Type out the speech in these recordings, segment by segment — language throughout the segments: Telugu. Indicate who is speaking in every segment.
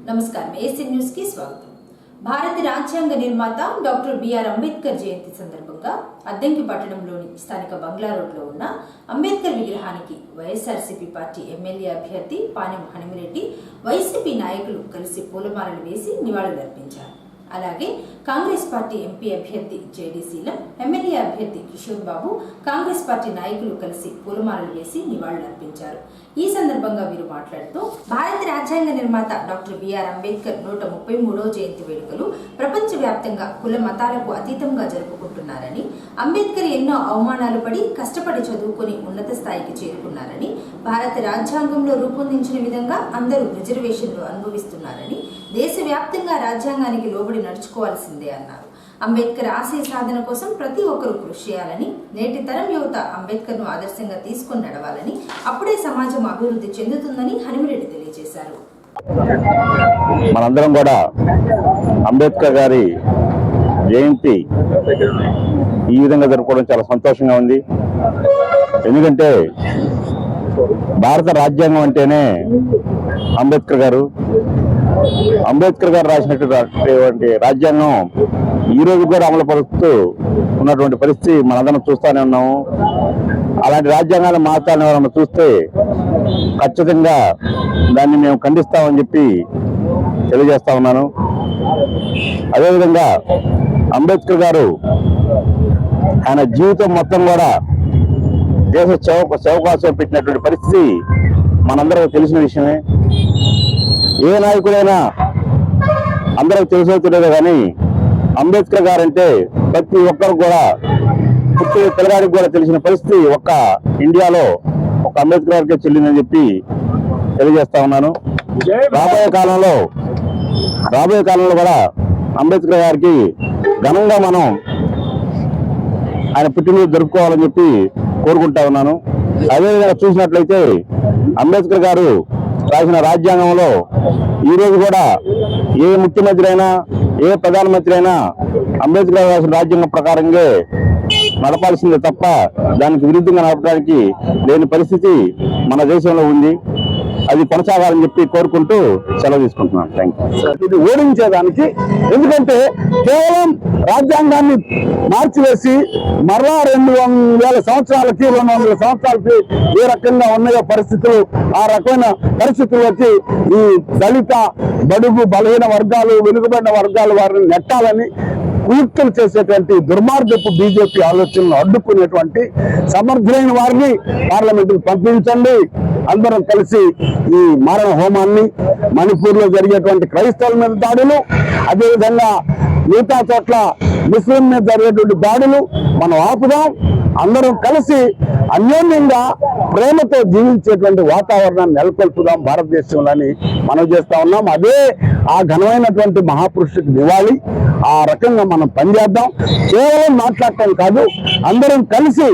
Speaker 1: నమస్కారం ఏసీ న్యూస్ కి స్వాగతం. భారత రాజ్యాంగ నిర్మాత డాక్టర్ బిఆర్ అంబేద్కర్ జయంతి సందర్భంగా అద్దంకి పట్టణంలోని స్థానిక బంగ్లా రోడ్లో ఉన్న అంబేద్కర్ విగ్రహానికి వైఎస్ఆర్సీపీ పార్టీ ఎమ్మెల్యే అభ్యర్థి పానెం హనుమిరెడ్డి, వైసీపీ నాయకులు కలిసి పూలమాలలు వేసి నివాళులర్పించారు. అలాగే కాంగ్రెస్ పార్టీ ఎంపీ అభ్యర్థి జేడీ శీలం, ఎమ్మెల్యే అభ్యర్థి కిషోర్ బాబు, కాంగ్రెస్ పార్టీ నాయకులు కలిసి పూలమాలలు వేసి నివాళులర్పించారు. ఈ సందర్భంగా వీరు మాట్లాడుతూ భారత రాజ్యాంగ నిర్మాత డాక్టర్ బిఆర్ అంబేద్కర్ 133వ జయంతి వేడుకలు ప్రపంచవ్యాప్తంగా కుల మతాలకు అతీతంగా జరుపుకుంటున్నారని, అంబేద్కర్ ఎన్నో అవమానాలు పడి కష్టపడి చదువుకొని ఉన్నత స్థాయికి చేరుకున్నారని, భారత రాజ్యాంగంలో రూపొందించిన విధంగా అందరూ రిజర్వేషన్లు అనుభవిస్తున్నారని, దేశవ్యాప్తంగా రాజ్యాంగానికి లోబడి నడుచుకోవాల్సిందే అన్నారు. అంబేద్కర్ ఆశయ సాధన కోసం ప్రతి ఒక్కరూ కృషి చేయాలని, నేటి తరం యువత అంబేద్కర్ ను ఆదర్శంగా తీసుకొని నడవాలని, అప్పుడే సమాజం అభివృద్ధి చెందుతుందని హనుమిరెడ్డి తెలియజేశారు.
Speaker 2: మనందరం కూడా అంబేద్కర్ గారి జయంతి ఈ విధంగా జరుపుకోవడం చాలా సంతోషంగా ఉంది. ఎందుకంటే భారత రాజ్యాంగం అంటేనే అంబేద్కర్ గారు రాసినటువంటి రాజ్యాంగం ఈ రోజు కూడా అమలు పరుస్తూ ఉన్నటువంటి పరిస్థితి మనందరం చూస్తూనే ఉన్నాము. అలాంటి రాజ్యాంగాన్ని మార్చాలని ఎవరన్నా చూస్తే ఖచ్చితంగా దాన్ని మేము ఖండిస్తామని చెప్పి తెలియజేస్తా ఉన్నాను. అదేవిధంగా అంబేద్కర్ గారు ఆయన జీవితం మొత్తం కూడా దేశ సేవ కోసం పెట్టినటువంటి పరిస్థితి మనందరికీ తెలిసిన విషయమే. ఏ నాయకుడైనా అందరికి తెలిసవుతుండేది, కానీ అంబేద్కర్ గారు అంటే ప్రతి ఒక్కరు కూడా పుట్టి పిల్లగాడికి కూడా తెలిసిన పరిస్థితి ఒక్క ఇండియాలో ఒక అంబేద్కర్ గారికే చెల్లిందని చెప్పి తెలియజేస్తా ఉన్నాను. రాబోయే కాలంలో కూడా అంబేద్కర్ గారికి ఘనంగా మనం ఆయన పుట్టినరోజు జరుపుకోవాలని చెప్పి కోరుకుంటా ఉన్నాను. అదేవిధంగా చూసినట్లయితే అంబేద్కర్ గారు రాసిన రాజ్యాంగంలో ఈరోజు కూడా ఏ ముఖ్యమంత్రి అయినా, ఏ ప్రధానమంత్రి అయినా అంబేద్కర్ గారు రాసిన రాజ్యాంగం ప్రకారంగా నడపాల్సిందే తప్ప దానికి విరుద్ధంగా నడపడానికి లేని పరిస్థితి మన దేశంలో ఉంది. అది కొనసాగాలని చెప్పి కోరుకుంటూ సెలవు తీసుకుంటున్నాను. Thank you.
Speaker 3: ఇది ఓడించేదానికి, ఎందుకంటే కేవలం రాజ్యాంగాన్ని మార్చివేసి మరలా 200 సంవత్సరాలకి 200 సంవత్సరాలకి ఏ రకంగా ఉన్నాయో పరిస్థితులు, ఆ రకమైన పరిస్థితులు వచ్చి ఈ దళిత, బడుగు, బలహీన వర్గాలు, వెనుకబడిన వర్గాలు వారిని నెట్టాలని కుయుక్తులు చేసేటువంటి దుర్మార్గపు బీజేపీ ఆలోచనలు అడ్డుకునేటువంటి సమర్థులైన వారిని పార్లమెంటుకు పంపించండి. అందరం కలిసి ఈ మారణ హోమాన్ని, మణిపూర్ లో జరిగేటువంటి క్రైస్తవుల మీద దాడులు, అదేవిధంగా మిగతా చోట్ల ముస్లిం మీద జరిగేటువంటి దాడులు మనం ఆపుదాం. అందరం కలిసి అన్యోన్యంగా ప్రేమతో జీవించేటువంటి వాతావరణాన్ని నెలకొల్పుదాం భారతదేశంలోని మనం చేస్తా ఉన్నాం. అదే ఆ ఘనమైనటువంటి మహాపురుషుడికి నివాళి. ఆ రకంగా మనం పనిచేద్దాం. కేవలం మాట్లాడటం కాదు, అందరం కలిసి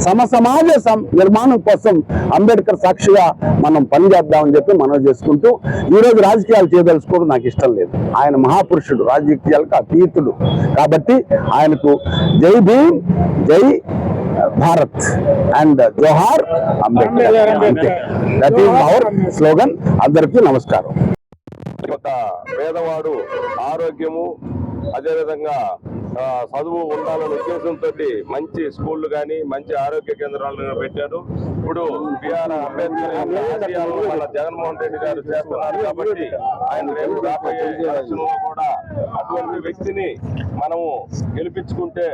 Speaker 3: సమాజ నిర్మాణం కోసం అంబేద్కర్ సాక్షిగా మనం పనిచేద్దామని చెప్పి మనం చేసుకుంటూ, ఈరోజు రాజకీయాలు చేయదలుచుకోవడం నాకు ఇష్టం లేదు. ఆయన మహాపురుషుడు, రాజకీయాలకు అతీతుడు. కాబట్టి ఆయనకు జై భీమ్, జై భారత్ అండ్ జోహార్ అంబేద్కర్. అంతే, దట్ ఈస్ అవర్ స్లోగన్. అందరికీ నమస్కారం.
Speaker 2: ఒక పేదవాడు ఆరోగ్యము, అదేవిధంగా చదువు ఉండాలనే ఉద్దేశంతో మంచి స్కూళ్లు కానీ మంచి ఆరోగ్య కేంద్రాలను పెట్టారు. ఇప్పుడు బిఆర్ అంబేద్కర్ ఆశయాలను మన జగన్మోహన్ రెడ్డి గారు చేస్తున్నారు. కాబట్టి ఆయన రేపు రాబోయే ఎలక్షన్లో కూడా అటువంటి వ్యక్తిని మనము గెలిపించుకుంటే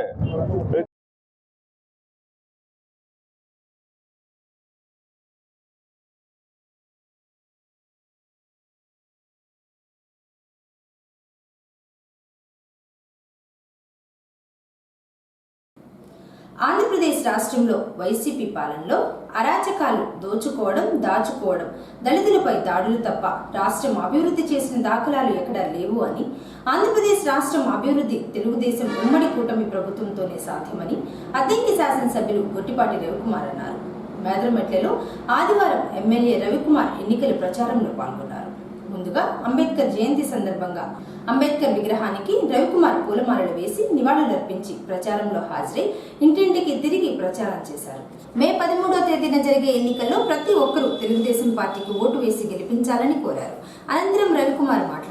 Speaker 1: ఆంధ్రప్రదేశ్ రాష్ట్రంలో వైసీపీ పాలనలో అరాచకాలు, దోచుకోవడం, దాచుకోవడం, దళితులపై దాడులు తప్ప రాష్ట్రం అభివృద్ధి చేసిన దాఖలాలు ఎక్కడా లేవు అని, ఆంధ్రప్రదేశ్ రాష్ట్రం అభివృద్ధి తెలుగుదేశం ఉమ్మడి కూటమి ప్రభుత్వంతోనే సాధ్యమని అద్దంకి శాసనసభ్యులు గొట్టిపాటి రవికుమార్ అన్నారు. మేదరమెట్లలో ఆదివారం ఎమ్మెల్యే రవికుమార్ ఎన్నికల ప్రచారంలో పాల్గొన్నారు. ముందుగా అంబేద్కర్ జయంతి సందర్భంగా అంబేద్కర్ విగ్రహానికి రవికుమార్ పూలమాలలు వేసి నివాళులర్పించి ప్రచారంలో హాజరై ఇంటింటికి తిరిగి ప్రచారం చేశారు. మే 13వ తేదీన జరిగే ఎన్నికల్లో ప్రతి ఒక్కరూ తెలుగుదేశం పార్టీకి ఓటు వేసి గెలిపించాలని కోరారు. అనంతరం రవికుమార్ మాట్లాడారు.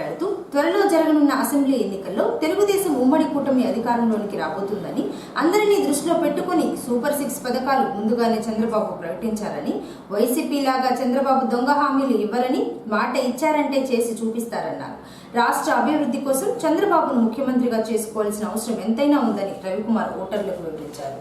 Speaker 1: జరగనున్న అసెంబ్లీ ఎన్నికల్లో తెలుగుదేశం ఉమ్మడి కూటమి అధికారంలోనికి రాబోతుందని, అందరినీ దృష్టిలో పెట్టుకుని సూపర్ 6 పథకాలు ముందుగానే చంద్రబాబు ప్రకటించారని, వైసీపీ లాగా చంద్రబాబు దొంగ హామీలు ఇవ్వరని, మాట ఇచ్చారంటే చేసి చూపిస్తారన్నారు. రాష్ట్ర అభివృద్ధి కోసం చంద్రబాబును ముఖ్యమంత్రిగా చేసుకోవాల్సిన అవసరం ఎంతైనా ఉందని రవికుమార్ ఓటర్లకు వివరించారు.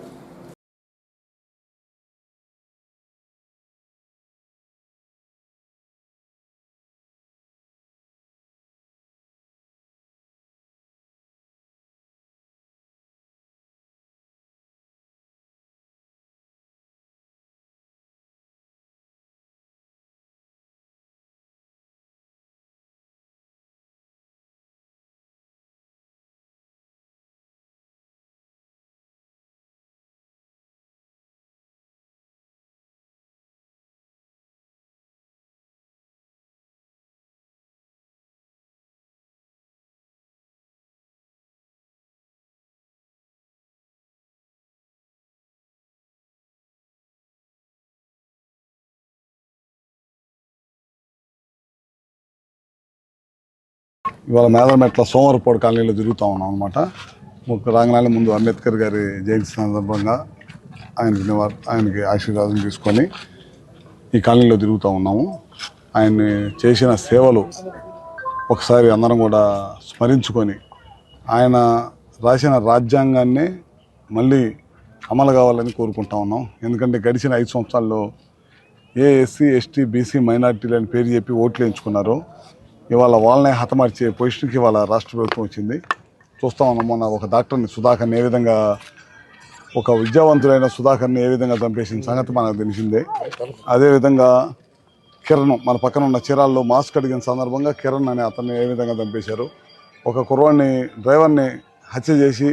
Speaker 4: ఇవాళ మేదరమెట్ల సోమవారపాడు కాలనీలో తిరుగుతూ ఉన్నాం అనమాట. రాగానే ముందు అంబేద్కర్ గారి జయంతి సందర్భంగా ఆయనకి ఆశీర్వాదం తీసుకొని ఈ కాలనీలో తిరుగుతూ ఉన్నాము. ఆయన్ని చేసిన సేవలు ఒకసారి అందరం కూడా స్మరించుకొని ఆయన రాసిన రాజ్యాంగాన్ని మళ్ళీ అమలు కావాలని కోరుకుంటా ఉన్నాం. ఎందుకంటే గడిచిన 5 సంవత్సరాల్లో ఎస్సీ ఎస్టీ బీసీ మైనార్టీలని పేరు చెప్పి ఓట్లు వేయించుకున్నారు. ఇవాళ వాళ్ళనే హతమార్చే పొజిషన్కి ఇవాళ రాష్ట్ర ప్రభుత్వం వచ్చింది. చూస్తూ ఉన్నాం. మొన్న ఒక డాక్టర్ని సుధాకర్ని ఏ విధంగా, ఒక విద్యావంతులైన సుధాకర్ని ఏ విధంగా చంపేసిన సంగతి మనకు తెలిసిందే. అదేవిధంగా కిరణ్, మన పక్కన ఉన్న చీరాల్లో మాస్క్ అడిగిన సందర్భంగా కిరణ్ అనే అతన్ని ఏ విధంగా చంపేశారు. ఒక కుర్రాడిని, డ్రైవర్ని హత్య చేసి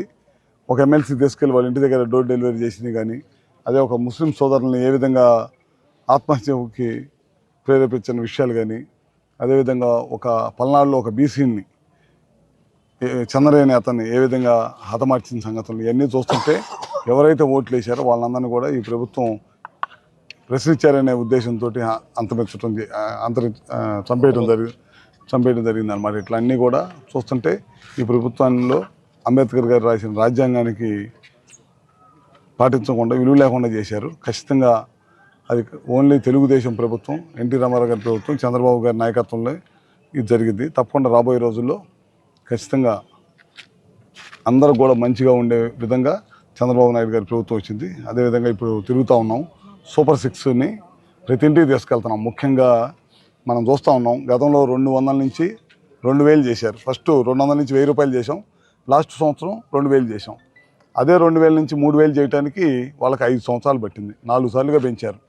Speaker 4: ఒక ఎమ్మెల్సీ తీసుకెళ్ళి వాళ్ళ ఇంటి దగ్గర డోర్ డెలివరీ చేసింది. కానీ అదే ఒక ముస్లిం సోదరుల్ని ఏ విధంగా ఆత్మహత్యకి ప్రేరేపించిన విషయాలు కానీ, అదేవిధంగా ఒక పల్నాడులో ఒక బీసీని చంద్రయ్య అతన్ని ఏ విధంగా హతమార్చిన సంగతులు ఇవన్నీ చూస్తుంటే ఎవరైతే ఓట్లు వేశారో వాళ్ళందరినీ కూడా ఈ ప్రభుత్వం ప్రశ్నించారనే ఉద్దేశంతో చంపేయడం జరిగింది అనమాట. ఇట్లా అన్నీ కూడా చూస్తుంటే ఈ ప్రభుత్వంలో అంబేద్కర్ గారు రాసిన రాజ్యాంగానికి పాటించకుండా, విలువ లేకుండా చేశారు. ఖచ్చితంగా అది ఓన్లీ తెలుగుదేశం ప్రభుత్వం, ఎన్టీ రామారావు గారి ప్రభుత్వం, చంద్రబాబు గారి నాయకత్వంలో ఇది జరిగింది. తప్పకుండా రాబోయే రోజుల్లో ఖచ్చితంగా అందరూ కూడా మంచిగా ఉండే విధంగా చంద్రబాబు నాయుడు గారి ప్రభుత్వం వచ్చింది. అదేవిధంగా ఇప్పుడు తిరుగుతూ ఉన్నాం. సూపర్ 6ని ప్రతి ఇంటికి తీసుకెళ్తున్నాం. ముఖ్యంగా మనం చూస్తూ ఉన్నాం, గతంలో 200 నుంచి 2000 చేశారు. ఫస్ట్ 200 నుంచి 1000 రూపాయలు చేసాం. లాస్ట్ సంవత్సరం 2000 చేసాం. అదే 2000 నుంచి 3000 చేయడానికి వాళ్ళకి 5 సంవత్సరాలు పట్టింది. 4 సార్లుగా పెంచారు.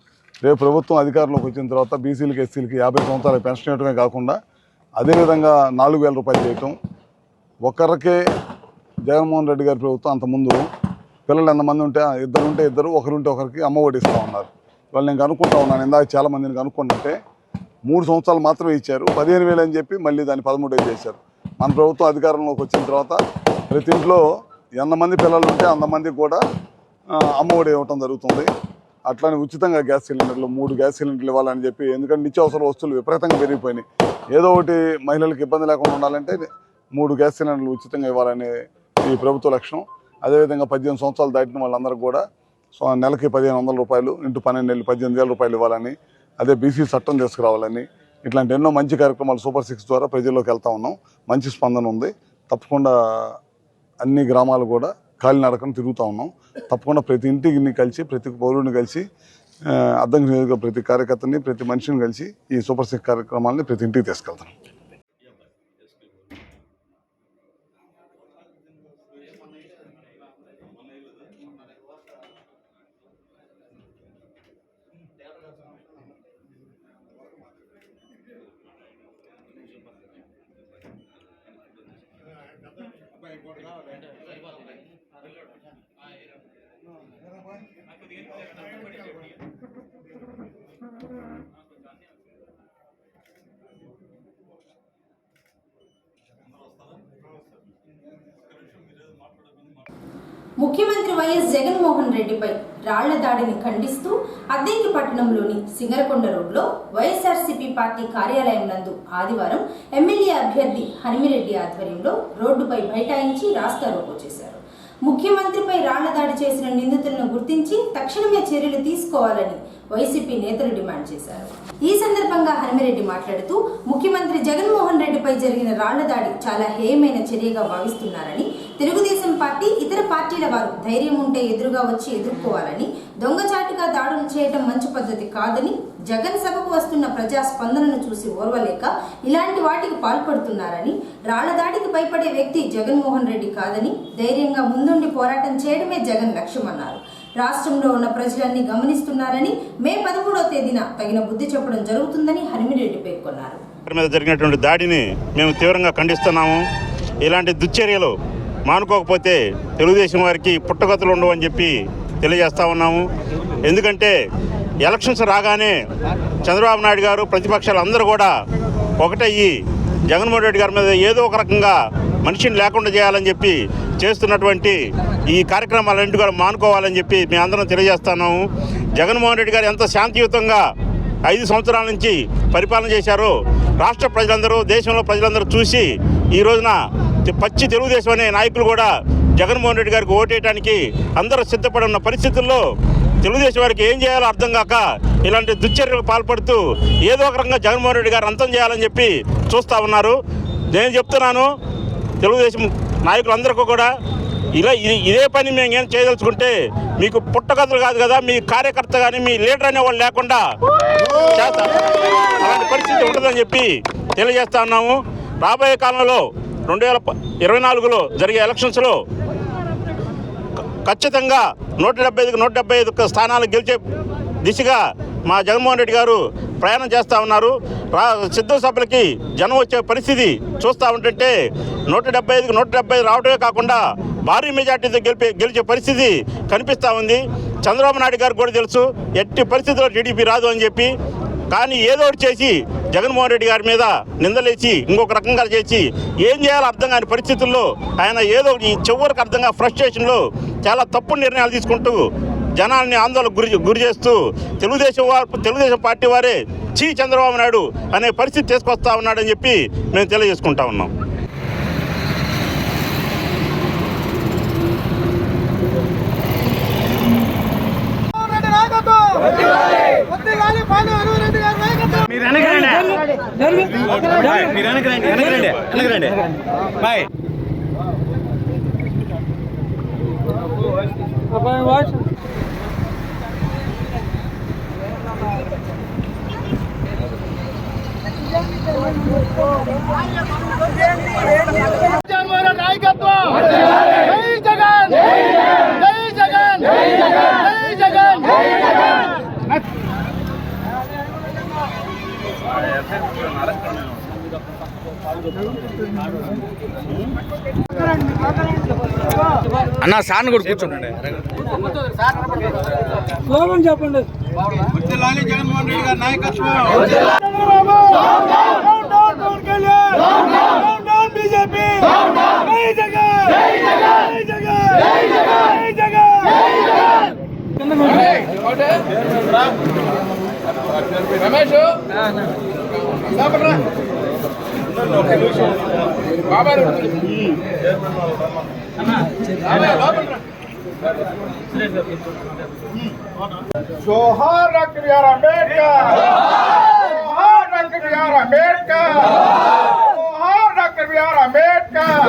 Speaker 4: రేపు ప్రభుత్వం అధికారంలోకి వచ్చిన తర్వాత బీసీలకి ఎస్సీలకి 50 సంవత్సరాలు పెన్షన్ ఇవ్వడమే కాకుండా అదేవిధంగా 4000 రూపాయలు చేయటం. ఒకరికే జగన్మోహన్ రెడ్డి గారి ప్రభుత్వం అంతకుముందు పిల్లలు ఎంతమంది ఉంటే ఇద్దరు, ఒకరుంటే ఒకరికి అమ్మ ఒడి ఇస్తూ ఉన్నారు. వాళ్ళు నేను కనుక్కుంటా ఉన్నాను, ఇందాక చాలా మందిని కనుక్కుంటుంటే 3 సంవత్సరాలు మాత్రమే ఇచ్చారు. 15,000 అని చెప్పి మళ్ళీ దాన్ని 13,000 చేశారు. మన ప్రభుత్వం అధికారంలోకి వచ్చిన తర్వాత ప్రతి ఇంట్లో ఎంతమంది పిల్లలు ఉంటే అంతమందికి కూడా అమ్మ ఒడి ఇవ్వటం జరుగుతుంది. అట్లానే ఉచితంగా గ్యాస్ సిలిండర్లు 3 గ్యాస్ సిలిండర్లు ఇవ్వాలని చెప్పి, ఎందుకంటే నిత్యావసర వస్తువులు విపరీతంగా పెరిగిపోయినాయి. ఏదో ఒకటి మహిళలకు ఇబ్బంది లేకుండా ఉండాలంటే 3 గ్యాస్ సిలిండర్లు ఉచితంగా ఇవ్వాలనే ఈ ప్రభుత్వ లక్ష్యం. అదేవిధంగా 18 సంవత్సరాలు దాటిన వాళ్ళందరికీ కూడా నెలకి 1,500 రూపాయలు ఇంటూ 12 నెలలు 18,000 రూపాయలు ఇవ్వాలని, అదే బీసీ చట్టం తీసుకురావాలని, ఇట్లాంటి ఎన్నో మంచి కార్యక్రమాలు సూపర్ 6 ద్వారా ప్రజల్లోకి వెళ్తూ ఉన్నాం. మంచి స్పందన ఉంది. తప్పకుండా అన్ని గ్రామాలు కూడా కాలినడకను తిరుగుతూ ఉన్నాం. తప్పకుండా ప్రతి ఇంటిని కలిసి, ప్రతి పౌరుడిని కలిసి, అద్దంకి నియోజకవర్గ ప్రతి కార్యకర్తని, ప్రతి మనిషిని కలిసి ఈ సూపర్ 6 కార్యక్రమాలని ప్రతి ఇంటికి తీసుకెళ్తాం.
Speaker 1: ముఖ్యమంత్రి వైఎస్ జగన్మోహన్ రెడ్డిపై రాళ్ల దాడిని ఖండిస్తూ అద్దెంకి పట్టణంలోని సింగరకొండ రోడ్లో వైఎస్ఆర్సీపీ పార్టీ కార్యాలయం నందు ఆదివారం ఎమ్మెల్యే అభ్యర్థి హనిమిరెడ్డి ఆధ్వర్యంలో రోడ్డుపై బైఠాయించి రాస్తారోకో చేశారు. ముఖ్యమంత్రిపై రాళ్ల దాడి చేసిన నిందితులను గుర్తించి తక్షణమే చర్యలు తీసుకోవాలని వైసీపీ నేతలు డిమాండ్ చేశారు. ఈ సందర్భంగా హనిమిరెడ్డి మాట్లాడుతూ ముఖ్యమంత్రి జగన్మోహన్ రెడ్డిపై జరిగిన రాళ్ల దాడి చాలా హేయమైన చర్యగా భావిస్తున్నారని, తెలుగుదేశం పార్టీ ఇతర పార్టీల వారు ధైర్యం ఉంటే ఎదురుగా వచ్చి ఎదుర్కోవాలని, దొంగచాటుగా దాడులు చేయడం మంచి పద్ధతి కాదని, జగన్ సభకు వస్తున్న ప్రజా స్పందనను చూసి ఓర్వలేక ఇలాంటి వాటికి పాల్పడుతున్నారని, రాళ్ల దాడికి భయపడే వ్యక్తి జగన్మోహన్ రెడ్డి కాదని, ధైర్యంగా ముందుండి పోరాటం చేయడమే జగన్ లక్ష్యమన్నారు. రాష్ట్రంలో ఉన్న ప్రజలన్నీ గమనిస్తున్నారని, మే 13వ తేదీన తగిన బుద్ధి చెప్పడం జరుగుతుందని హనిమిరెడ్డి పేర్కొన్నారు.
Speaker 5: మీద జరిగినటువంటి దాడిని మేము తీవ్రంగా ఖండిస్తున్నాము. ఇలాంటి దుశ్చర్యలు మానుకోకపోతే తెలుగుదేశం వారికి పుట్టగతులు ఉండవని చెప్పి తెలియజేస్తా ఉన్నాము. ఎందుకంటే ఎలక్షన్స్ రాగానే చంద్రబాబు నాయుడు గారు ప్రతిపక్షాలు అందరూ కూడా ఒకటయ్యి జగన్మోహన్ రెడ్డి గారి మీద ఏదో ఒక రకంగా మనిషిని లేకుండా చేయాలని చెప్పి చేస్తున్నటువంటి ఈ కార్యక్రమాలన్నింటి కూడా మానుకోవాలని చెప్పి మేము అందరం తెలియజేస్తున్నాము. జగన్మోహన్ రెడ్డి గారు ఎంత శాంతియుతంగా 5 సంవత్సరాల నుంచి పరిపాలన చేశారో రాష్ట్ర ప్రజలందరూ, దేశంలో ప్రజలందరూ చూసి ఈ రోజున పచ్చి తెలుగుదేశం అనే నాయకులు కూడా జగన్మోహన్ రెడ్డి గారికి ఓటేయడానికి అందరూ సిద్ధపడి ఉన్న పరిస్థితుల్లో తెలుగుదేశం వారికి ఏం చేయాలో అర్థం కాక ఇలాంటి దుశ్చర్యలకు పాల్పడుతూ ఏదో ఒక రకంగా జగన్మోహన్ రెడ్డి గారు అంతం చేయాలని చెప్పి చూస్తూ ఉన్నారు. నేను చెప్తున్నాను, తెలుగుదేశం నాయకులందరికీ కూడా ఇదే పని మేము ఏం చేయదలుచుకుంటే మీకు పుట్టగతులు కాదు కదా, మీ కార్యకర్త కానీ మీ లీడర్ అనేవాళ్ళు లేకుండా చేస్తారు. అలాంటి పరిస్థితి ఉంటుందని చెప్పి తెలియజేస్తా ఉన్నాము. రాబోయే కాలంలో 2024లో జరిగే ఎలక్షన్స్లో ఖచ్చితంగా 175కి 175 స్థానాలు గెలిచే దిశగా మా జగన్మోహన్ రెడ్డి గారు ప్రయాణం చేస్తూ ఉన్నారు. సిద్ధం సభలకి జనం వచ్చే పరిస్థితి చూస్తూ ఉంటుంటే 175కి 175 రావడమే కాకుండా భారీ మెజార్టీతో గెలిచే పరిస్థితి కనిపిస్తూ ఉంది. చంద్రబాబు నాయుడు గారికి కూడా తెలుసు ఎట్టి పరిస్థితుల్లో టీడీపీ రాదు అని చెప్పి. కానీ ఏదో ఒకటి చేసి జగన్మోహన్ రెడ్డి గారి మీద నిందలేసి ఇంకొక రకంగా చేసి ఏం చేయాలో అర్థం కాని పరిస్థితుల్లో ఆయన ఏదో చివరికి అర్థంగా ఫ్రస్ట్రేషన్లో చాలా తప్పుడు నిర్ణయాలు తీసుకుంటూ జనాల్ని ఆందోళనకు గురి చేస్తూ తెలుగుదేశం పార్టీ వారే చంద్రబాబు నాయుడు అనే పరిస్థితి తీసుకొస్తా ఉన్నాడని చెప్పి మేము తెలియజేసుకుంటా ఉన్నాం.
Speaker 6: అన్న సార్ని కూడా కూర్చోండి. చెప్పండి. జగన్మోహన్ రెడ్డి గారి నాయకత్వం. రమేష్ జోహార్ డాక్టర్ బిఆర్ అంబేద్కర్, జోహార్ డాక్టర్ బిఆర్ అంబేద్కర్, జోహార్ డాక్టర్ బిఆర్ అంబేద్కర్.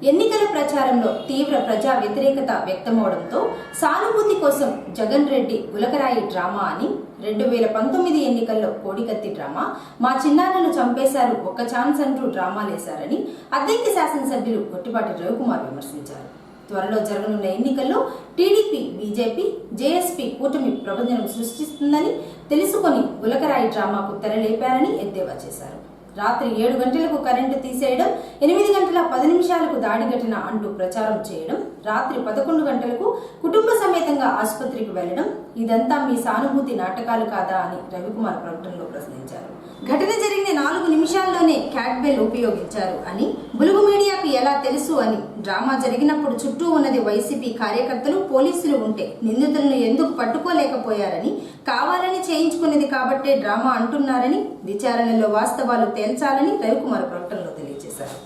Speaker 1: ఎన్నికల ప్రచారంలో తీవ్ర ప్రజా వ్యతిరేకత వ్యక్తమవడంతో సానుభూతి కోసం జగన్ రెడ్డి గులకరాయి డ్రామా అని 2019 ఎన్నికల్లో కోడికత్తి డ్రామా, మా చిన్నాన్నను చంపేశారు ఒక్క ఛాన్స్ అంటూ డ్రామాలేశారని అద్దెంకి శాసనసభ్యులు గొట్టిపాటి రవికుమార్ విమర్శించారు. త్వరలో జరగనున్న ఎన్నికల్లో టీడీపీ, బీజేపీ, జేఎస్పీ కూటమి ప్రబంధనం సృష్టిస్తుందని తెలుసుకొని గులకరాయి డ్రామాకు తెరలేపారని ఎద్దేవా చేశారు. రాత్రి 7 గంటలకు కరెంటు తీసేయడం, 8 గంటల 10 నిమిషాలకు దాడి ఘటన అంటూ ప్రచారం చేయడం, రాత్రి 11 గంటలకు కుటుంబ సమేతంగా ఆసుపత్రికి వెళ్లడం, ఇదంతా మీ సానుభూతి నాటకాలు కాదా అని రవికుమార్ ప్రకటనలో ప్రశ్నించారు. ఘటన జరిగిన 4 నిమిషాల్లోనే క్యాట్ బెల్ ఉపయోగించారు అని, బులుగు మీడియాకు ఎలా తెలుసు అని, డ్రామా జరిగినప్పుడు చుట్టూ ఉన్నది వైసీపీ కార్యకర్తలు, పోలీసులు ఉంటే నిందితులను ఎందుకు పట్టుకోలేకపోయారని, కావాలని చేయించుకునేది కాబట్టే డ్రామా అంటున్నారని, విచారణలో వాస్తవాలు తేల్చాలని రవికుమార్ ప్రకటనలో తెలియజేశారు.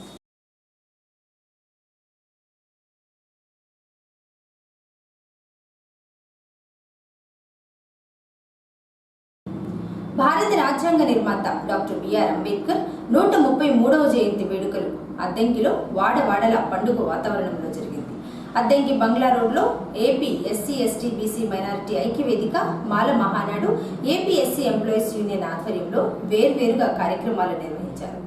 Speaker 1: భారత రాజ్యాంగ నిర్మాత డాక్టర్ బిఆర్ అంబేద్కర్ 133వ జయంతి వేడుకలు అద్దంకిలో వాడవాడల పండుగ వాతావరణంలో జరిగింది. అద్దంకి బంగ్లా రోడ్లో AP SC ST BC minority ఐక్యవేదిక, Mala Mahanadu, AP SC employees union ఆధ్వర్యంలో వేర్వేరుగా కార్యక్రమాలు నిర్వహించారు.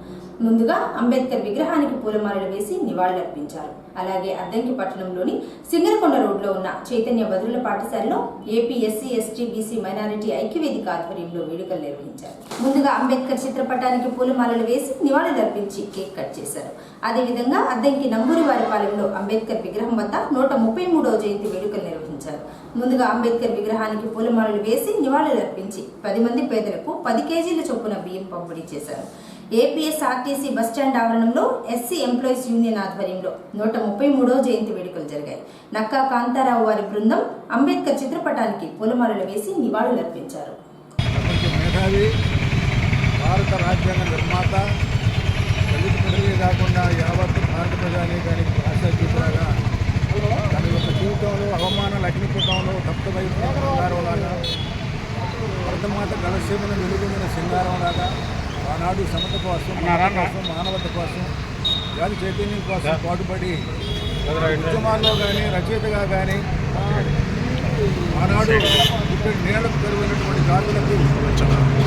Speaker 1: ముందుగా అంబేద్కర్ విగ్రహానికి పూలమాలలు వేసి నివాళులర్పించారు. అలాగే అద్దంకి పట్టణంలోని సింగరకొండ రోడ్లో ఉన్న చైతన్య బదురుల పాఠశాలలో AP SC ST BC minority ఐక్యవేదిక ఆధ్వర్యంలో వేడుకలు నిర్వహించారు. ముందుగా అంబేద్కర్ చిత్రపటానికి పూలమాలలు వేసి నివాళులర్పించి కేక్ కట్ చేశారు. అదేవిధంగా అద్దంకి నంబూరివారిపాలెంలో అంబేద్కర్ విగ్రహం వద్ద 133వ జయంతి వేడుకలు నిర్వహించారు. ముందుగా అంబేద్కర్ విగ్రహానికి పూలమాలలు వేసి నివాళులర్పించి 10 మంది పేదలకు 10 కేజీల చొప్పున బియ్యం పంపిణీ చేశారు. ఏపీఎస్ఆర్టీసీ బస్టాండ్ ఆవరణంలో ఎస్సీ ఎంప్లాయీస్ యూనియన్ ఆధ్వర్యంలో 133వ జయంతి వేడుకలు జరిగాయి. నక్కా కాంతారావు వారి బృందం అంబేద్కర్ చిత్రపటానికి పూలమాలలు వేసి నివాళులర్పించారు.
Speaker 7: మేధావి, భారత రాజ్యాంగ నిర్మాత, దళిత ప్రజలే కాకుండా యావత్ భారత ప్రజానీకానికి ఆశాజ్యోతిలాగా తన యొక్క జీవితంలో అవమానాలు అగ్నిపుటంలో తప్తవైపు సింగారంలాగా, భరతమాత గలసేమైన వెలుగున్న సింగారంలాగా ఆనాడు సమత కోసం, మానవత కోసం, జాతి చైతన్యం కోసం పాటుపడి ఉద్యమాల్లో కానీ రచయితగా కానీ ఆనాడు ఇక్కడ నేలకు కరువైనటువంటి జాతులకు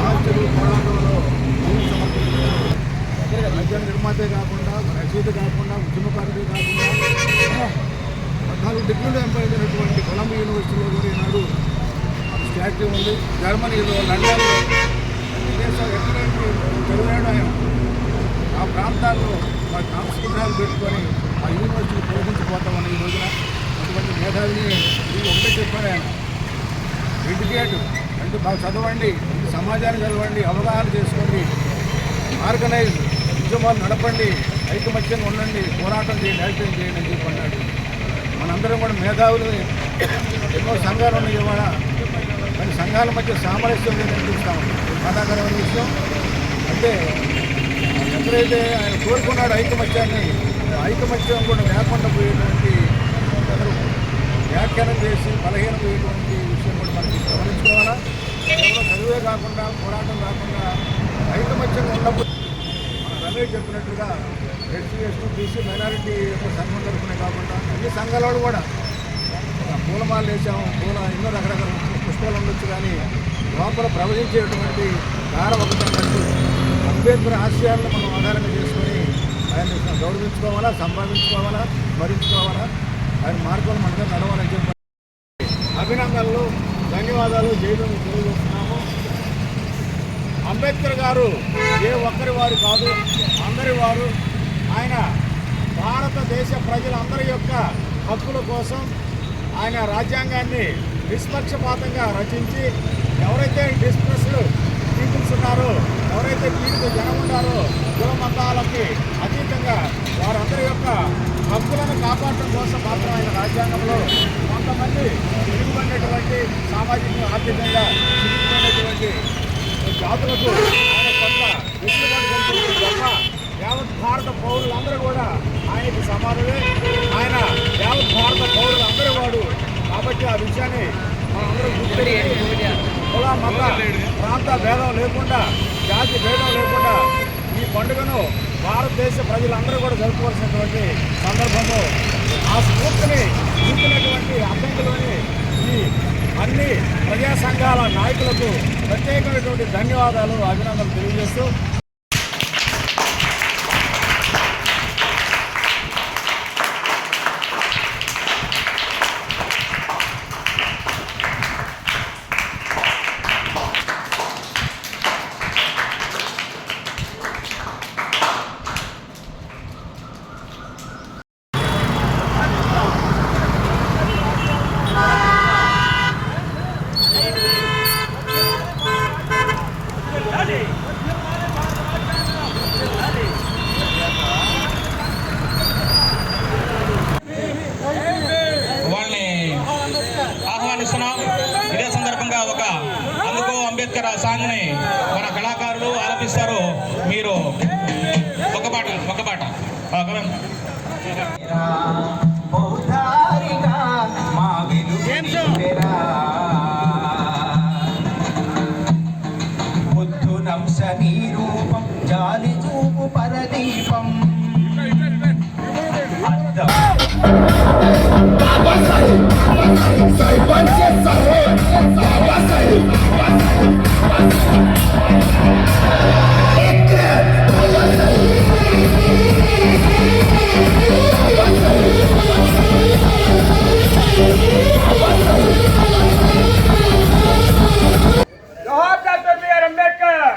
Speaker 7: ఆస్తులు పోరాటంలో సమర్పించారు. రాజ్యాంగ నిర్మాతే కాకుండా, రచయిత కాకుండా, ఉద్యమకారుడే కాకుండా 14 డిగ్రీలు సంపాదించినటువంటి కొలంబియా యూనివర్సిటీలో కూడా ఈనాడు స్టాట్యూ ఉంది. జర్మనీలో, లండన్లో తెలుగునాడు ఆయన ఆ ప్రాంతాల్లో మా సంస్కృతాలు పెట్టుకొని ఆ యూనివర్సిటీ పోషించిపోతామని ఈ రోజున అటువంటి మేధావిని ఇది ఒకటే చెప్పాడు ఆయన. ఎడ్యుకేట్ అంటే బాగా చదవండి, సమాజాన్ని చదవండి, అవగాహన చేసుకోండి, ఆర్గనైజ్ ఉద్యమాలు నడపండి, ఐకమత్యంగా ఉండండి, పోరాటం చేయండి, యాక్టింగ్ చేయండి అని చెప్పి అన్నాడు. మనందరం కూడా మేధావులు, ఎన్నో సంఘాలు ఉన్నాయి ఇవాళ, కానీ సంఘాల మధ్య సామరస్యం కనిపిస్తాము. బాధాకరమైన విషయం అంటే ఎప్పుడైతే ఆయన కోరుకున్నాడు ఐకమత్యాన్ని, ఐకమత్యం కూడా లేకుండా పోయేటువంటి వ్యాఖ్యానం చేసి బలహీనపోయేటువంటి విషయం కూడా మనకి గమనించుకోవాలా. కేవలం చదువే కాకుండా, పోరాటం కాకుండా ఐకమత్యంగా ఉన్నప్పుడు మన రమేష్ చెప్పినట్టుగా ఎస్సీ ఎస్టీ బీసీ మైనారిటీ యొక్క సంఘం తరఫునే కాకుండా అన్ని సంఘాల వాళ్ళు కూడా పూలమాలు వేసాము, ఎన్నో రకరకాల పుష్పాలు ఉండొచ్చు, కానీ లోపల ప్రవహించేటువంటి ధార ఒకటన్నట్టు అంబేద్కర్ ఆశయాలను మనం ఆధారంగా చేసుకొని ఆయన గౌరవించుకోవాలా, సంపాదించుకోవాలా, స్మరించుకోవాలా, ఆయన మార్గంలో మనతో నడవాలని చెప్పి అభినందనలు, ధన్యవాదాలు చేయడం తెలియజేస్తున్నాము. అంబేద్కర్ గారు ఏ ఒక్కరి వారు కాదు, అందరి వారు. ఆయన భారతదేశ ప్రజలందరి యొక్క హక్కుల కోసం ఆయన రాజ్యాంగాన్ని నిష్పక్షపాతంగా రచించి, ఎవరైతే డిస్ప్రెస్డ్ పీపుల్స్ ఉన్నారో, ఎవరైతే పీడిత జనం ఉన్నారో, కుల మతాలకి అతీతంగా వారందరి యొక్క హక్కులను కాపాడటం కోసం మాత్రం ఆయన రాజ్యాంగంలో కొంతమంది వెనుకబడినటువంటి సామాజిక ఆర్థికంగా చిక్కుకున్నటువంటి జాతులకు ఆయన కొంత వెసులుబాటు కల్పించడం తప్ప యావత్ భారత పౌరులందరూ కూడా ఆయనకి సమానమే. ఆయన యావత్ భారత పౌరులందరూ వాడు. కాబట్టి ఆ విషయాన్ని మనందరూ గుర్తించి కుల మత ప్రాంత భేదం లేకుండా, జాతి భేదం లేకుండా ఈ పండుగను భారతదేశ ప్రజలందరూ కూడా జరుపుకోవాల్సినటువంటి సందర్భంలో ఆ స్ఫూర్తిని చూపినటువంటి అద్దంకిలోని ఈ అన్ని ప్రజా సంఘాల నాయకులకు ప్రత్యేకమైనటువంటి ధన్యవాదాలు, అభినందనలు తెలియజేస్తూ
Speaker 8: మీరు ఒక పాట
Speaker 9: బుద్ధునంశ నిరూపం జాలి చూపు పరదీపం
Speaker 6: జోహార్ డాక్టర్ బిఆర్ అంబేద్కర్,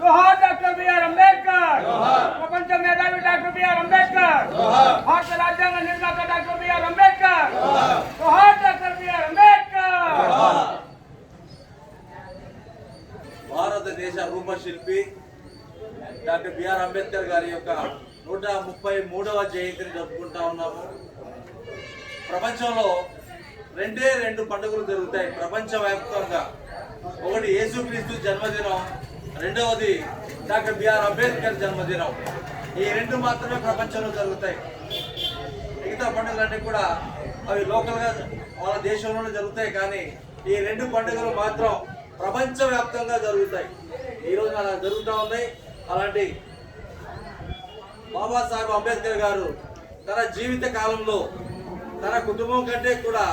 Speaker 6: జోహార్ డాక్టర్ బిఆర్ అంబేద్కర్, ప్రపంచ మేధావి డాక్టర్ బిఆర్ అంబేద్కర్, భారత రాజ్యాంగ నిర్మాత డాక్టర్ బిఆర్ అంబేద్కర్, జోహార్ డాక్టర్ బిఆర్ అంబేద్కర్.
Speaker 10: భారతదేశ రూపశిల్పి డాక్టర్ బిఆర్ అంబేద్కర్ గారి యొక్క 133వ జయంతిని జరుపుకుంటా ఉన్నాము. ప్రపంచంలో రెండు పండుగలు జరుగుతాయి ప్రపంచవ్యాప్తంగా. ఒకటి యేసుక్రీస్తు జన్మదినం, రెండవది డాక్టర్ బిఆర్ అంబేద్కర్ జన్మదినం. ఈ రెండు మాత్రమే ప్రపంచంలో జరుగుతాయి. మిగతా పండుగలన్నీ కూడా అవి లోకల్గా వాళ్ళ దేశంలోనే జరుగుతాయి, కానీ ఈ రెండు పండుగలు మాత్రం ప్రపంచవ్యాప్తంగా జరుగుతాయి. ఈరోజు అలా జరుగుతూ ఉన్నాయి. అలాంటి బాబాసాహెబ్ అంబేద్కర్ గారు తన జీవిత కాలంలో తన కుటుంబం కంటే కూడా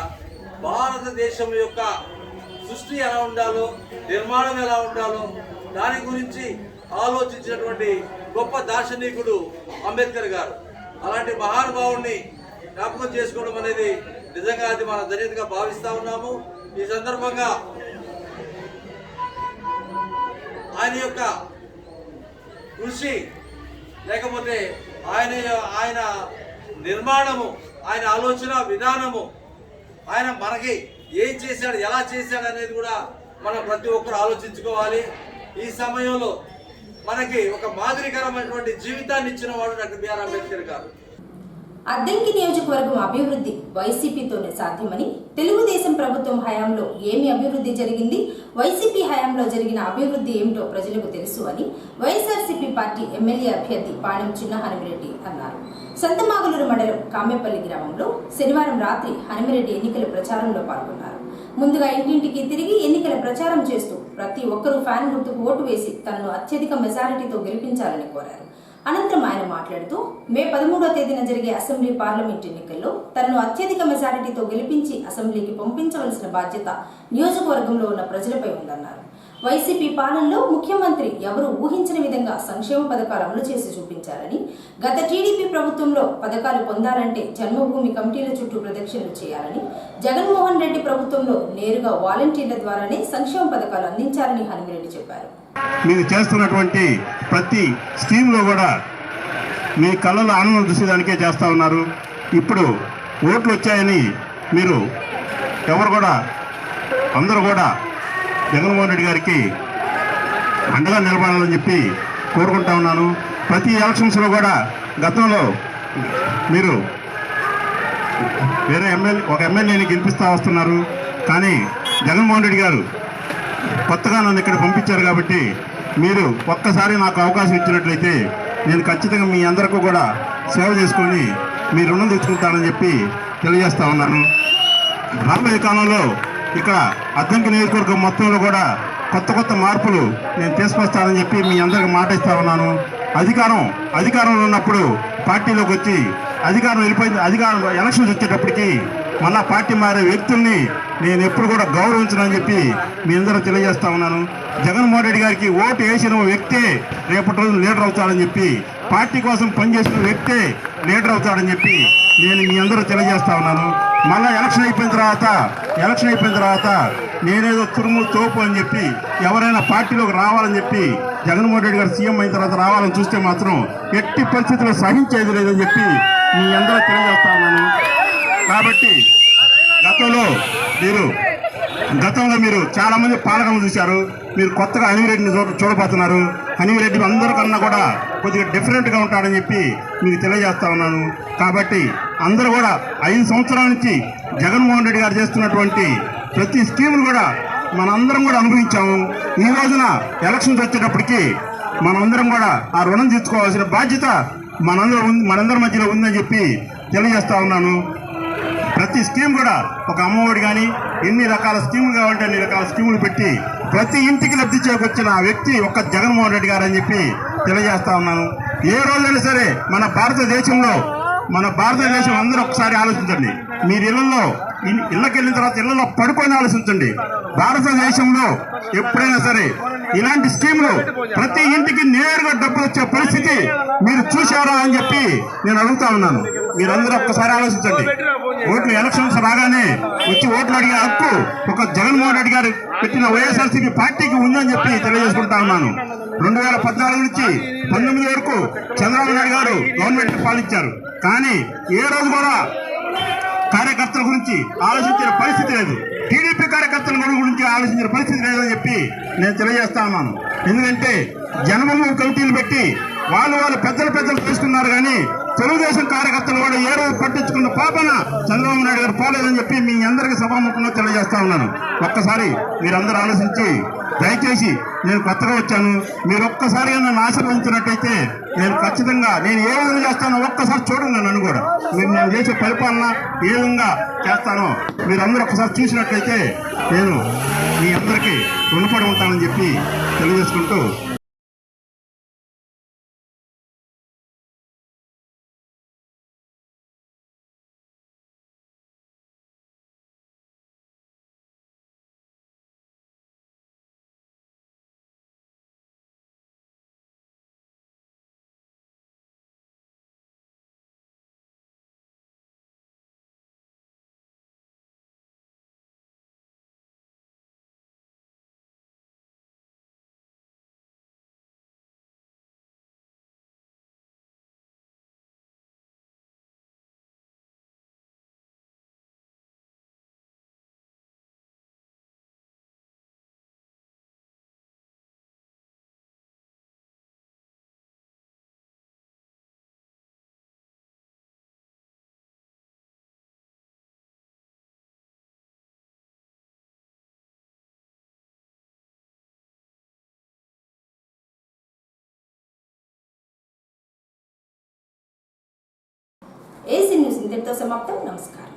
Speaker 10: భారతదేశం యొక్క సృష్టి ఎలా ఉండాలో, నిర్మాణం ఎలా ఉండాలో దాని గురించి ఆలోచించినటువంటి గొప్ప దార్శనికుడు అంబేద్కర్ గారు. అలాంటి మహానుభావుడిని జ్ఞాపకం చేసుకోవడం అనేది నిజంగా అది మన ధన్యతగా భావిస్తూ ఉన్నాము. ఈ సందర్భంగా ఆయన యొక్క కృషి లేకపోతే ఆయన నిర్మాణము, ఆయన ఆలోచన విధానము, ఆయన మనకి ఏం చేశాడు, ఎలా చేశాడు అనేది కూడా మనం ప్రతి ఒక్కరు ఆలోచించుకోవాలి. ఈ సమయంలో మనకి ఒక మాదిరికరమైనటువంటి జీవితాన్ని ఇచ్చిన వాడు డాక్టర్ బిఆర్ అంబేద్కర్ గారు.
Speaker 1: అద్దంకి నియోజకవర్గం అభివృద్ధి వైసీపీతోనే సాధ్యమని, తెలుగుదేశం ప్రభుత్వం హయాంలో ఏమి అభివృద్ధి జరిగింది, వైసీపీ హయాంలో జరిగిన అభివృద్ధి ఏమిటో ప్రజలకు తెలుసు అని వైఎస్ఆర్సీపీ పార్టీ ఎమ్మెల్యే అభ్యర్థి పాణెం చిన్న హనుమిరెడ్డి అన్నారు. సంతమాగులూరు మండలం కామెపల్లి గ్రామంలో శనివారం రాత్రి హనుమిరెడ్డి ఎన్నికల ప్రచారంలో పాల్గొన్నారు. ముందుగా ఇంటింటికి తిరిగి ఎన్నికల ప్రచారం చేస్తూ ప్రతి ఒక్కరూ ఫ్యాన్ గుర్తుకు ఓటు వేసి తనను అత్యధిక మెజారిటీతో గెలిపించాలని కోరారు. అనంతరం ఆయన మాట్లాడుతూ మే 13వ తేదీన జరిగే అసెంబ్లీ పార్లమెంట్ ఎన్నికల్లో తనను అత్యధిక మెజారిటీతో గెలిపించి అసెంబ్లీకి పంపించవలసిన బాధ్యత నియోజకవర్గంలో ఉన్న ప్రజలపై ఉందన్నారు. వైసీపీ పాలనలో ముఖ్యమంత్రి ఎవరు ఊహించని విధంగా సంక్షేమ పథకాలు అమలు చేసి చూపించారని, గత టీడీపీ ప్రభుత్వంలో పథకాలు పొందాలంటే జన్మభూమి కమిటీల చుట్టూ ప్రదక్షిణలు చేయాలని, జగన్మోహన్ రెడ్డి ప్రభుత్వంలో నేరుగా వాలంటీర్ల ద్వారానే సంక్షేమ పథకాలు అందించారని హనుమిరెడ్డి చెప్పారు.
Speaker 11: మీరు చేస్తున్నటువంటి ప్రతి స్కీమ్లో కూడా మీ కళ్ళలో ఆనందం చూసేదానికే చేస్తూ ఉన్నారు. ఇప్పుడు ఓట్లు వచ్చాయని మీరు అందరూ కూడా జగన్మోహన్ రెడ్డి గారికి అండగా నిలబడాలని చెప్పి కోరుకుంటా ఉన్నాను. ప్రతి ఎలక్షన్స్లో కూడా గతంలో మీరు ఒక ఎమ్మెల్యేని గెలిపిస్తూ వస్తున్నారు, కానీ జగన్మోహన్ రెడ్డి గారు కొత్తగా నన్ను ఇక్కడ పంపించారు కాబట్టి మీరు ఒక్కసారి నాకు అవకాశం ఇచ్చినట్లయితే నేను ఖచ్చితంగా మీ అందరికీ కూడా సేవ చేసుకొని మీ రుణం తెచ్చుకుంటానని చెప్పి తెలియజేస్తా ఉన్నాను. రాబోయే కాలంలో ఇక్కడ అద్దంకి నియోజకవర్గం మొత్తంలో కూడా కొత్త మార్పులు నేను తీసుకొస్తానని చెప్పి మీ అందరికి మాట ఇస్తా ఉన్నాను. అధికారంలో ఉన్నప్పుడు పార్టీలోకి వచ్చి అధికారం ఎలక్షన్స్ వచ్చేటప్పటికి మళ్ళా పార్టీ మారే వ్యక్తుల్ని నేను ఎప్పుడు కూడా గౌరవించనని చెప్పి మీ అందరూ తెలియజేస్తా ఉన్నాను. జగన్మోహన్ రెడ్డి గారికి ఓటు వేసిన వ్యక్తే రేపటి రోజు లీడర్ అవుతాడని చెప్పి, పార్టీ కోసం పనిచేసిన వ్యక్తే లీడర్ అవుతాడని చెప్పి నేను మీ అందరూ తెలియజేస్తా ఉన్నాను. మళ్ళీ ఎలక్షన్ అయిపోయిన తర్వాత నేనేదో తురుము తోపు అని చెప్పి ఎవరైనా పార్టీలోకి రావాలని చెప్పి జగన్మోహన్ రెడ్డి గారు సీఎం అయిన తర్వాత రావాలని చూస్తే మాత్రం ఎట్టి పరిస్థితుల్లో సహించేది లేదని చెప్పి మీ అందరూ తెలియజేస్తా ఉన్నాను. కాబట్టి గతంలో మీరు చాలా మంది పాలకులను చూశారు. మీరు కొత్తగా హనుమిరెడ్డిని చూడబోతున్నారు. హనుమిరెడ్డి అందరికన్నా కూడా కొద్దిగా డిఫరెంట్గా ఉంటాడని చెప్పి మీకు తెలియజేస్తా ఉన్నాను. కాబట్టి అందరూ కూడా 5 సంవత్సరాల నుంచి జగన్మోహన్ రెడ్డి గారు చేస్తున్నటువంటి ప్రతి స్కీములు కూడా మనందరం కూడా అనుభవించాము. ఈ రోజున ఎలక్షన్స్ వచ్చేటప్పటికి మనమందరం కూడా ఆ రుణం తీర్చుకోవాల్సిన బాధ్యత మనందరి మధ్యలో ఉందని చెప్పి తెలియజేస్తా ఉన్నాను. ప్రతి స్కీమ్ కూడా ఒక అమ్మఒడి కానీ ఎన్ని రకాల స్కీములు కావాలంటే అన్ని రకాల స్కీములు పెట్టి ప్రతి ఇంటికి లబ్ధి చేకూర్చిన వ్యక్తి ఒక్క జగన్మోహన్ రెడ్డి గారు అని చెప్పి తెలియజేస్తా ఉన్నాను. ఏ రోజైనా సరే మన భారతదేశం అందరూ ఒకసారి ఆలోచించండి. మీరు ఇళ్ళకి వెళ్ళిన తర్వాత ఇళ్లలో పడుకొని ఆలోచించండి. భారతదేశంలో ఎప్పుడైనా సరే ఇలాంటి స్కీములు ప్రతి ఇంటికి నేరుగా డబ్బులు వచ్చే పరిస్థితి మీరు చూశారా అని చెప్పి నేను అడుగుతా ఉన్నాను. మీరందరూ ఒక్కసారి ఆలోచించండి. ఓట్లు ఎలక్షన్స్ రాగానే వచ్చి ఓట్లు అడిగే హక్కు ఒక జగన్మోహన్ రెడ్డి గారు పెట్టిన వైఎస్ఆర్సీపీ పార్టీకి ఉందని చెప్పి తెలియజేసుకుంటా ఉన్నాను. 2014 నుంచి 19 వరకు చంద్రబాబు నాయుడు గారు గవర్నమెంట్ పాలించారు. కానీ ఏ రోజు కూడా కార్యకర్తల గురించి ఆలోచించిన పరిస్థితి లేదు. టీడీపీ కార్యకర్తల గురించి ఆలోచించిన పరిస్థితి లేదని చెప్పి నేను తెలియజేస్తా ఉన్నాను. ఎందుకంటే జనభూమి కమిటీలు పెట్టి వాళ్ళు పెద్దలు తీసుకున్నారు. కానీ తెలుగుదేశం కార్యకర్తలు కూడా ఏ రోజు పట్టించుకున్న పాపన చంద్రబాబు నాయుడు గారు పోలేదని చెప్పి మీ అందరికీ సభాముఖంగా తెలియజేస్తా ఉన్నాను. ఒక్కసారి మీరందరూ ఆలోచించి దయచేసి నేను కొత్తగా వచ్చాను, మీరు ఒక్కసారి నన్ను ఆశీర్వదించినట్టయితే నేను ఖచ్చితంగా నేను ఏ విధంగా చేస్తానో ఒక్కసారి చూడండి. నన్ను కూడా నేను చేసే పరిపాలన ఏ విధంగా చేస్తానో మీరందరూ ఒక్కసారి చూసినట్లయితే నేను మీ అందరికీ రుణపడి ఉంటానని చెప్పి తెలియజేసుకుంటూ
Speaker 1: ఏసీ న్యూస్ ఇంతటితో సమాప్తం. నమస్కారం.